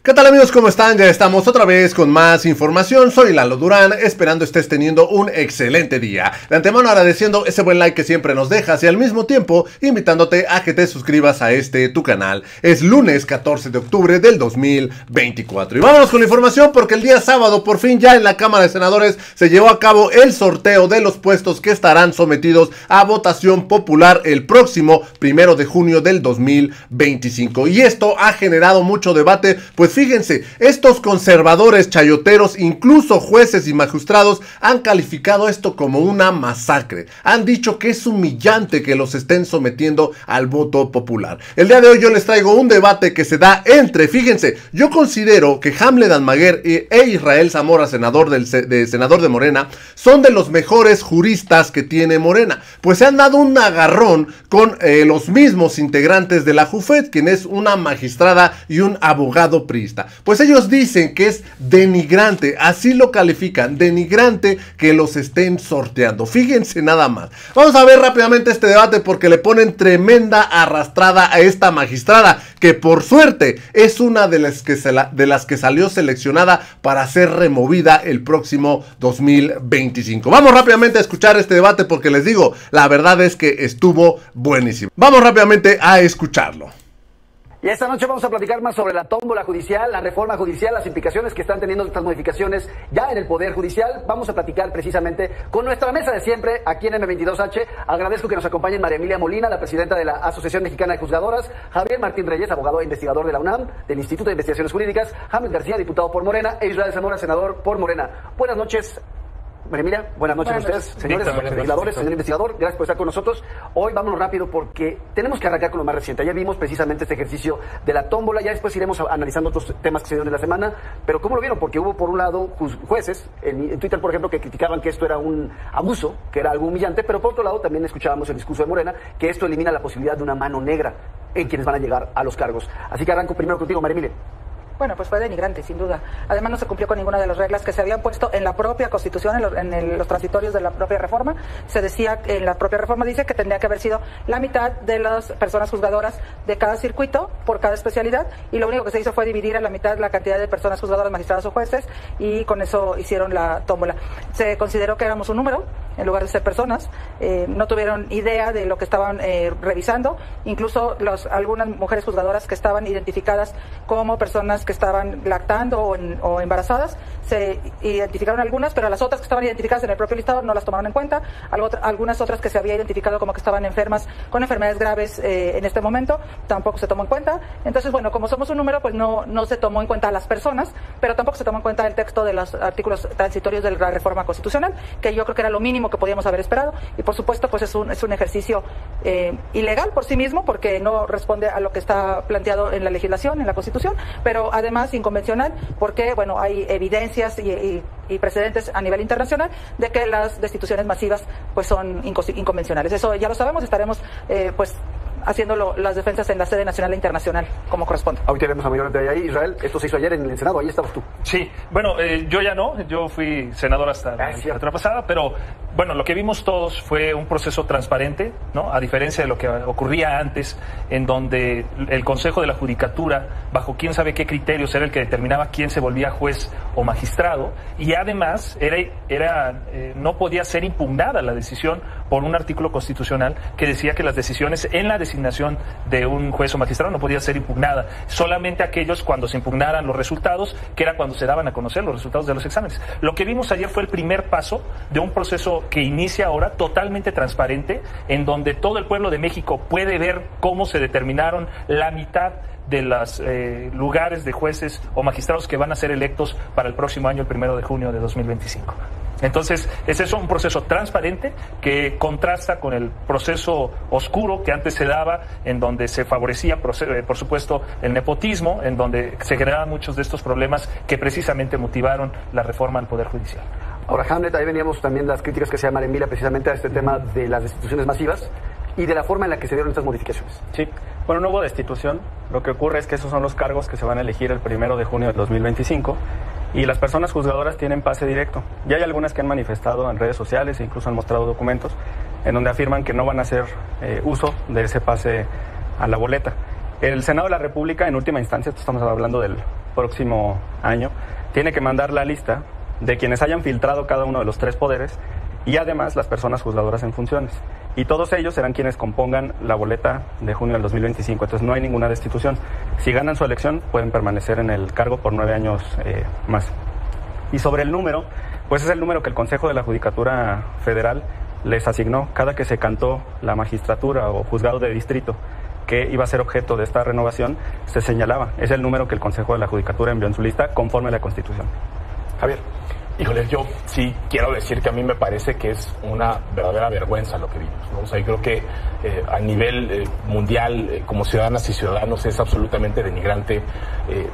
¿Qué tal amigos? ¿Cómo están? Ya estamos otra vez con más información. Soy Lalo Durán, esperando estés teniendo un excelente día. De antemano agradeciendo ese buen like que siempre nos dejas y al mismo tiempo invitándote a que te suscribas a tu canal. Es lunes 14 de octubre del 2024. Y vámonos con la información porque el día sábado por fin ya en la Cámara de Senadores se llevó a cabo el sorteo de los puestos que estarán sometidos a votación popular el próximo 1 de junio del 2025. Y esto ha generado mucho debate, pues fíjense, estos conservadores chayoteros, incluso jueces y magistrados, han calificado esto como una masacre. Han dicho que es humillante que los estén sometiendo al voto popular. El día de hoy yo les traigo un debate que se da entre, fíjense, yo considero que Hamlet Almaguer e Israel Zamora, senador de Morena, son de los mejores juristas que tiene Morena, pues se han dado un agarrón con los mismos integrantes de la JUFET, quien es una magistrada y un abogado priista. Pues ellos dicen que es denigrante, así lo califican, denigrante que los estén sorteando. Fíjense nada más. Vamos a ver rápidamente este debate porque le ponen tremenda arrastrada a esta magistrada, que por suerte es una de las que salió seleccionada para ser removida el próximo 2025. Vamos rápidamente a escuchar este debate porque les digo, la verdad es que estuvo buenísimo. Vamos rápidamente a escucharlo. Y esta noche vamos a platicar más sobre la tómbola judicial, la reforma judicial, las implicaciones que están teniendo estas modificaciones ya en el Poder Judicial. Vamos a platicar precisamente con nuestra mesa de siempre aquí en M22H. Agradezco que nos acompañen María Emilia Molina, la presidenta de la Asociación Mexicana de Juzgadoras, Javier Martín Reyes, abogado e investigador de la UNAM, del Instituto de Investigaciones Jurídicas, Hamlet García, diputado por Morena, e Israel Zamora, senador por Morena. Buenas noches. María Emilia, buenas noches a ustedes, señores legisladores, señor investigador, gracias por estar con nosotros. Hoy vámonos rápido porque tenemos que arrancar con lo más reciente. Ya vimos precisamente este ejercicio de la tómbola, ya después iremos analizando otros temas que se dieron en la semana, pero ¿cómo lo vieron? Porque hubo por un lado jueces, en Twitter por ejemplo, que criticaban que esto era un abuso, que era algo humillante, pero por otro lado también escuchábamos el discurso de Morena, que esto elimina la posibilidad de una mano negra en quienes van a llegar a los cargos. Así que arranco primero contigo, María Emilia. Bueno, pues fue denigrante, sin duda. Además, no se cumplió con ninguna de las reglas que se habían puesto en la propia Constitución, en los transitorios de la propia reforma. Se decía, en la propia reforma dice que tendría que haber sido la mitad de las personas juzgadoras de cada circuito, por cada especialidad, y lo único que se hizo fue dividir a la mitad la cantidad de personas juzgadoras, magistradas o jueces, y con eso hicieron la tómbola. Se consideró que éramos un número, en lugar de ser personas. No tuvieron idea de lo que estaban revisando. Incluso algunas mujeres juzgadoras que estaban identificadas como personas que estaban lactando o embarazadas, se identificaron algunas, pero las otras que estaban identificadas en el propio listado no las tomaron en cuenta. Algunas otras que se había identificado como que estaban enfermas con enfermedades graves en este momento, tampoco se tomó en cuenta. Entonces, bueno, como somos un número, pues no se tomó en cuenta a las personas, pero tampoco se tomó en cuenta el texto de los artículos transitorios de la reforma constitucional, que yo creo que era lo mínimo que podíamos haber esperado. Y por supuesto, pues es un ejercicio ilegal por sí mismo, porque no responde a lo que está planteado en la legislación, en la Constitución, pero además inconvencional, porque bueno, hay evidencias y precedentes a nivel internacional de que las destituciones masivas pues son inconvencionales. Eso ya lo sabemos, estaremos pues haciendo las defensas en la sede nacional e internacional, como corresponde. Ahorita tenemos a Mayor de ahí, Israel. Esto se hizo ayer en el Senado, ahí estabas tú. Sí, bueno, yo ya no, yo fui senador hasta la legislatura pasada, pero bueno, lo que vimos todos fue un proceso transparente, ¿no? A diferencia de lo que ocurría antes, en donde el Consejo de la Judicatura, bajo quién sabe qué criterios, era el que determinaba quién se volvía juez o magistrado, y además no podía ser impugnada la decisión por un artículo constitucional que decía que las decisiones en la designación de un juez o magistrado no podía ser impugnada, solamente aquellos cuando se impugnaran los resultados, que era cuando se daban a conocer los resultados de los exámenes. Lo que vimos ayer fue el primer paso de un proceso que inicia ahora totalmente transparente, en donde todo el pueblo de México puede ver cómo se determinaron la mitad de los lugares de jueces o magistrados que van a ser electos para el próximo año, el 1 de junio de 2025. Entonces, es eso, un proceso transparente que contrasta con el proceso oscuro que antes se daba, en donde se favorecía, por supuesto, el nepotismo, en donde se generaban muchos de estos problemas que precisamente motivaron la reforma al Poder Judicial. Ahora, Hamlet, ahí veníamos también las críticas que se llaman Emilia precisamente a este tema de las destituciones masivas y de la forma en la que se dieron estas modificaciones. Sí, bueno, no hubo destitución. Lo que ocurre es que esos son los cargos que se van a elegir el 1 de junio de 2025 y las personas juzgadoras tienen pase directo. Ya hay algunas que han manifestado en redes sociales e incluso han mostrado documentos en donde afirman que no van a hacer uso de ese pase a la boleta. El Senado de la República, en última instancia, estamos hablando del próximo año, tiene que mandar la lista de quienes hayan filtrado cada uno de los 3 poderes y además las personas juzgadoras en funciones. Y todos ellos serán quienes compongan la boleta de junio del 2025. Entonces no hay ninguna destitución. Si ganan su elección, pueden permanecer en el cargo por 9 años más. Y sobre el número, pues es el número que el Consejo de la Judicatura Federal les asignó cada que se cantó la magistratura o juzgado de distrito que iba a ser objeto de esta renovación, se señalaba. Es el número que el Consejo de la Judicatura envió en su lista conforme a la Constitución. Javier. Híjole, yo sí quiero decir que a mí me parece que es una verdadera vergüenza lo que vimos, ¿no? O sea, yo creo que a nivel mundial, como ciudadanas y ciudadanos, es absolutamente denigrante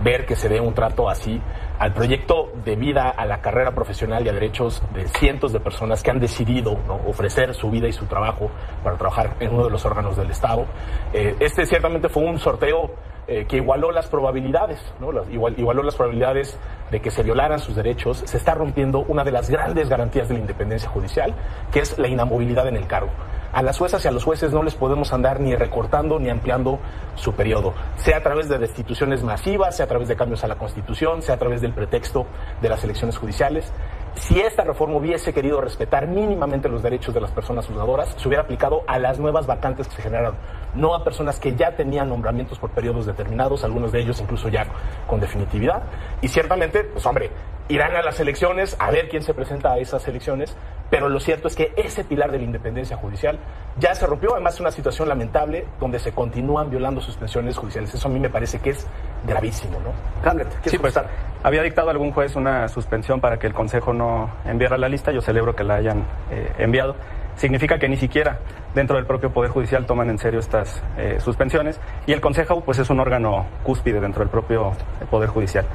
ver que se dé un trato así al proyecto de vida, a la carrera profesional y a derechos de cientos de personas que han decidido, ¿no?, ofrecer su vida y su trabajo para trabajar en uno de los órganos del Estado. Este ciertamente fue un sorteo que igualó las probabilidades, ¿no? Igualó las probabilidades de que se violaran sus derechos. Se está rompiendo una de las grandes garantías de la independencia judicial, que es la inamovilidad en el cargo. A las juezas y a los jueces no les podemos andar ni recortando ni ampliando su periodo, sea a través de destituciones masivas, sea a través de cambios a la Constitución, sea a través del pretexto de las elecciones judiciales. Si esta reforma hubiese querido respetar mínimamente los derechos de las personas juzgadoras, se hubiera aplicado a las nuevas vacantes que se generaron, no a personas que ya tenían nombramientos por periodos determinados, algunos de ellos incluso ya con definitividad. Y ciertamente, pues hombre, irán a las elecciones, a ver quién se presenta a esas elecciones, pero lo cierto es que ese pilar de la independencia judicial ya se rompió. Además es una situación lamentable donde se continúan violando suspensiones judiciales. Eso a mí me parece que es gravísimo, ¿no? Hamlet, sí, pues había dictado algún juez una suspensión para que el Consejo no enviara la lista. Yo celebro que la hayan enviado. Significa que ni siquiera dentro del propio Poder Judicial toman en serio estas suspensiones, y el Consejo pues es un órgano cúspide dentro del propio Poder Judicial.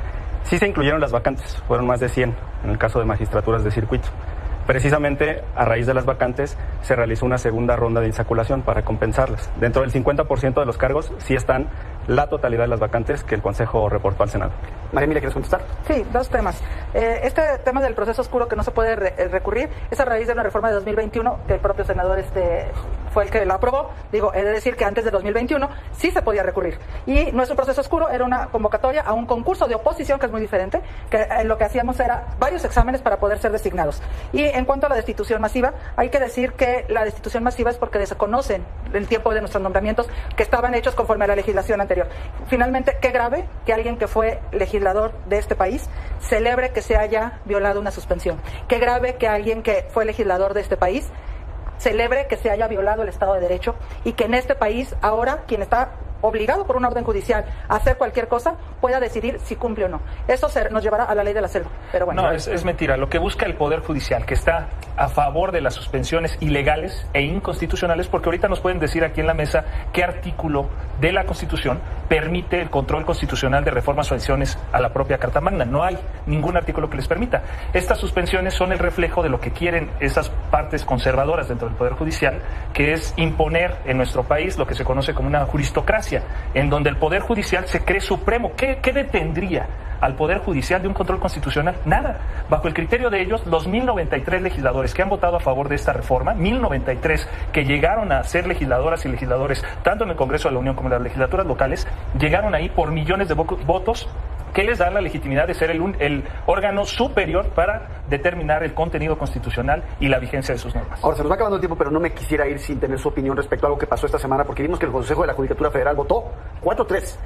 Sí se incluyeron las vacantes, fueron más de 100 en el caso de magistraturas de circuito. Precisamente a raíz de las vacantes se realizó una segunda ronda de insaculación para compensarlas. Dentro del 50% de los cargos sí están la totalidad de las vacantes que el Consejo reportó al Senado. María Emilia, ¿quieres contestar? Sí, 2 temas. Este tema del proceso oscuro que no se puede recurrir es a raíz de una reforma de 2021 que el propio senador fue el que la aprobó. Digo, he de decir que antes de 2021 sí se podía recurrir. Y no es un proceso oscuro, era una convocatoria a un concurso de oposición, que es muy diferente, que lo que hacíamos era varios exámenes para poder ser designados. Y en cuanto a la destitución masiva, hay que decir que la destitución masiva es porque desconocen el tiempo de nuestros nombramientos que estaban hechos conforme a la legislación anterior. Finalmente, qué grave que alguien que fue legislador de este país celebre que se haya violado una suspensión. Qué grave que alguien que fue legislador de este país celebre que se haya violado el Estado de Derecho, y que en este país ahora quien está obligado por una orden judicial a hacer cualquier cosa pueda decidir si cumple o no. Eso nos llevará a la ley de la selva. Pero bueno. No, es mentira. Lo que busca el Poder Judicial, que está a favor de las suspensiones ilegales e inconstitucionales, porque ahorita nos pueden decir aquí en la mesa qué artículo de la Constitución permite el control constitucional de reformas o adiciones a la propia Carta Magna. No hay ningún artículo que les permita. Estas suspensiones son el reflejo de lo que quieren esas partes conservadoras dentro del Poder Judicial, que es imponer en nuestro país lo que se conoce como una juristocracia, en donde el Poder Judicial se cree supremo. ¿Qué detendría al Poder Judicial de un control constitucional? Nada. Bajo el criterio de ellos, los 1093 legisladores que han votado a favor de esta reforma, 1093 que llegaron a ser legisladoras y legisladores, tanto en el Congreso de la Unión como en las legislaturas locales, llegaron ahí por millones de votos que les dan la legitimidad de ser el órgano superior para determinar el contenido constitucional y la vigencia de sus normas. Ahora, se nos va acabando el tiempo, pero no me quisiera ir sin tener su opinión respecto a algo que pasó esta semana, porque vimos que el Consejo de la Judicatura Federal votó 4-3,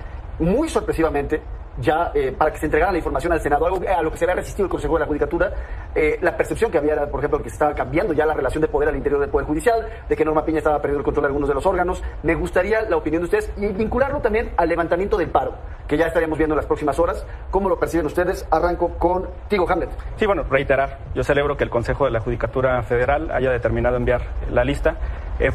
muy sorpresivamente, ya para que se entregara la información al Senado, algo a lo que se había resistido el Consejo de la Judicatura. La percepción que había era, por ejemplo, que se estaba cambiando ya la relación de poder al interior del Poder Judicial, de que Norma Piña estaba perdiendo el control de algunos de los órganos. Me gustaría la opinión de ustedes y vincularlo también al levantamiento del paro, que ya estaríamos viendo en las próximas horas. ¿Cómo lo perciben ustedes? Arranco contigo, Hamlet. Sí, bueno, reiterar. Yo celebro que el Consejo de la Judicatura Federal haya determinado enviar la lista.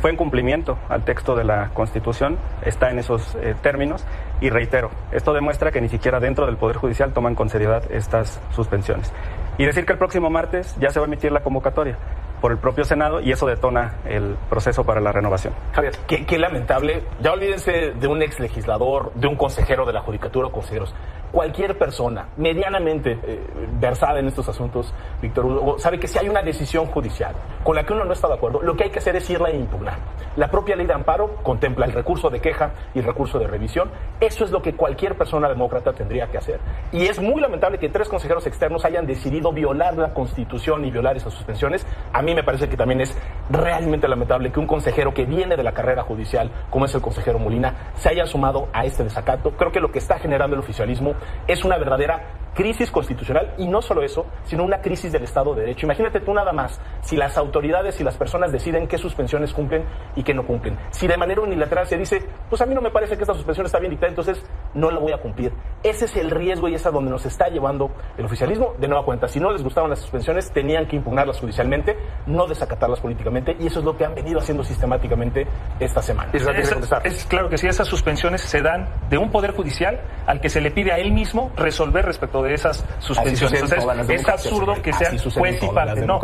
Fue en cumplimiento al texto de la Constitución, está en esos términos, y reitero, esto demuestra que ni siquiera dentro del Poder Judicial toman con seriedad estas suspensiones. Y decir que el próximo martes ya se va a emitir la convocatoria. por el propio Senado y eso detona el proceso para la renovación. Javier, qué lamentable. Ya olvídense de un ex legislador, de un consejero de la Judicatura o consejeros. Cualquier persona medianamente versada en estos asuntos, Víctor Hugo, sabe que si hay una decisión judicial con la que uno no está de acuerdo, lo que hay que hacer es irla a impugnar. La propia ley de amparo contempla el recurso de queja y el recurso de revisión. Eso es lo que cualquier persona demócrata tendría que hacer. Y es muy lamentable que 3 consejeros externos hayan decidido violar la Constitución y violar esas suspensiones. A mí me parece que también es realmente lamentable que un consejero que viene de la carrera judicial, como es el consejero Molina, se haya sumado a este desacato. Creo que lo que está generando el oficialismo es una verdadera crisis constitucional y no solo eso, sino una crisis del Estado de Derecho. Imagínate tú nada más, si las autoridades y las personas deciden qué suspensiones cumplen y qué no cumplen. Si de manera unilateral se dice, pues a mí no me parece que esta suspensión está bien dictada, entonces no la voy a cumplir. Ese es el riesgo y es a donde nos está llevando el oficialismo. De nueva cuenta, si no les gustaban las suspensiones, tenían que impugnarlas judicialmente, no desacatarlas políticamente, y eso es lo que han venido haciendo sistemáticamente esta semana. Es claro que sí, esas suspensiones se dan de un poder judicial al que se le pide a él mismo resolver respecto de esas suspensiones. Entonces, es absurdo que sea juez y parte. No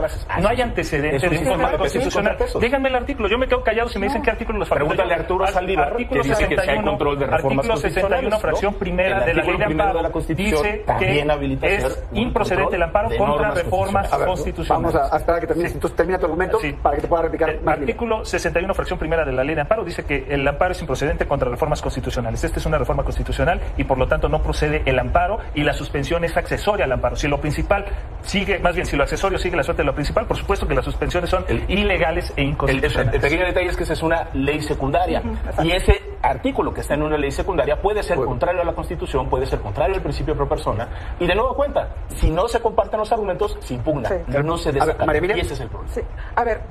hay antecedente de un control constitucional. Díganme el artículo, yo me quedo callado si me dicen qué artículo les falta. Pregúntale a Arturo Saldívar, que dice que si hay control de reformas artículo 61, fracción primera de la ley de amparo, dice que es improcedente el amparo contra reformas constitucionales. Vamos a esperar a que termines, entonces termina tu argumento para que te pueda replicar. El artículo 61, fracción primera de la ley de amparo dice que el amparo es improcedente contra reformas constitucionales. Esta es una reforma constitucional y por lo tanto no procede el amparo y la suspensión es accesoria al amparo. Si lo principal sigue, más bien si lo accesorio sigue la suerte de lo principal, por supuesto que las suspensiones son ilegales e inconstitucionales. El pequeño detalle es que esa es una ley secundaria y ese artículo que está en una ley secundaria puede ser contrario a la Constitución, puede ser contrario al principio pro persona y de nueva cuenta, si no se comparten los argumentos, se impugna, no se desacata. Y ese es el problema. Sí. A ver,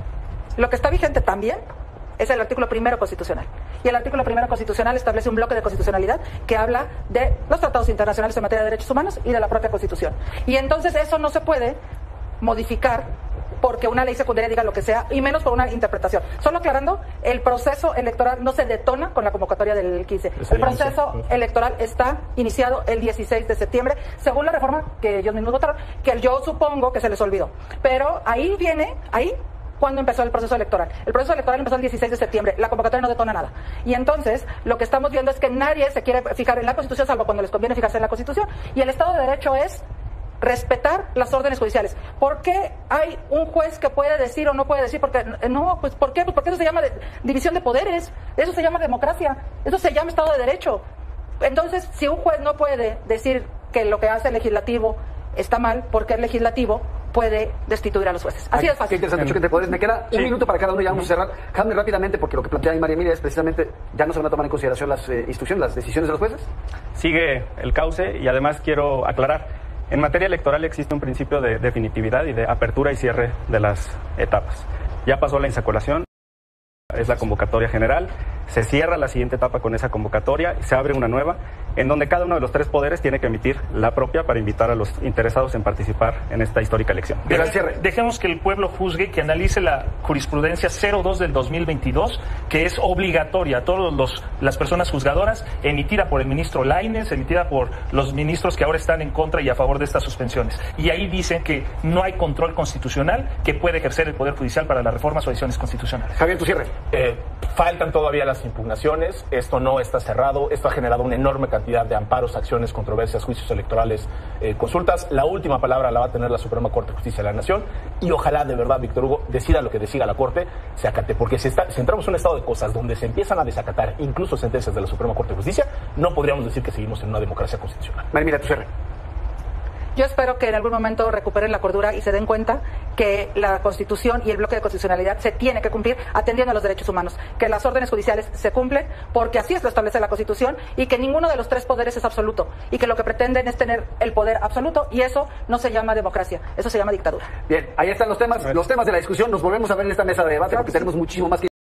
lo que está vigente también es el artículo 1 constitucional. Y el artículo 1 constitucional establece un bloque de constitucionalidad que habla de los tratados internacionales en materia de derechos humanos y de la propia Constitución. Y entonces eso no se puede modificar porque una ley secundaria diga lo que sea, y menos por una interpretación. Solo aclarando, el proceso electoral no se detona con la convocatoria del 15. El proceso electoral está iniciado el 16 de septiembre, según la reforma que ellos mismos votaron, que yo supongo que se les olvidó. Pero ahí viene, cuando empezó el proceso electoral. El proceso electoral empezó el 16 de septiembre. La convocatoria no detona nada. Y entonces, lo que estamos viendo es que nadie se quiere fijar en la Constitución, salvo cuando les conviene fijarse en la Constitución. Y el Estado de Derecho es respetar las órdenes judiciales. ¿Por qué hay un juez que puede decir o no puede decir? Porque no, pues ¿por qué? Pues porque eso se llama división de poderes, eso se llama democracia, eso se llama Estado de Derecho. Entonces, si un juez no puede decir que lo que hace el legislativo está mal, porque el legislativo puede destituir a los jueces. Así es fácil. Qué interesante, choque entre poderes. Me queda un minuto para cada uno, ya vamos a cerrar. Déjame rápidamente, porque lo que plantea María Emilia es precisamente, ya no se van a tomar en consideración las instrucciones, las decisiones de los jueces. Sigue el cauce y además quiero aclarar, en materia electoral existe un principio de definitividad y de apertura y cierre de las etapas. Ya pasó la insaculación, es la convocatoria general, se cierra la siguiente etapa con esa convocatoria, se abre una nueva, en donde cada uno de los 3 poderes tiene que emitir la propia para invitar a los interesados en participar en esta histórica elección. Dejemos que el pueblo juzgue, que analice la jurisprudencia 02 del 2022, que es obligatoria a todas las personas juzgadoras, emitida por el ministro Lainez, emitida por los ministros que ahora están en contra y a favor de estas suspensiones. Y ahí dicen que no hay control constitucional que puede ejercer el Poder Judicial para las reformas o adiciones constitucionales. Javier, tu cierre. Faltan todavía las impugnaciones, esto no está cerrado, esto ha generado una enorme cantidad de amparos, acciones, controversias, juicios electorales, consultas. La última palabra la va a tener la Suprema Corte de Justicia de la Nación y ojalá de verdad, Víctor Hugo, decida lo que decida la Corte, se acate, porque si entramos en un estado de cosas donde se empiezan a desacatar incluso sentencias de la Suprema Corte de Justicia, no podríamos decir que seguimos en una democracia constitucional. María, tu cierre. Yo espero que en algún momento recuperen la cordura y se den cuenta que la Constitución y el bloque de constitucionalidad se tiene que cumplir atendiendo a los derechos humanos, que las órdenes judiciales se cumplen porque así es lo establece la Constitución y que ninguno de los 3 poderes es absoluto y que lo que pretenden es tener el poder absoluto y eso no se llama democracia, eso se llama dictadura. Bien, ahí están los temas de la discusión. Nos volvemos a ver en esta mesa de debate porque tenemos muchísimo más que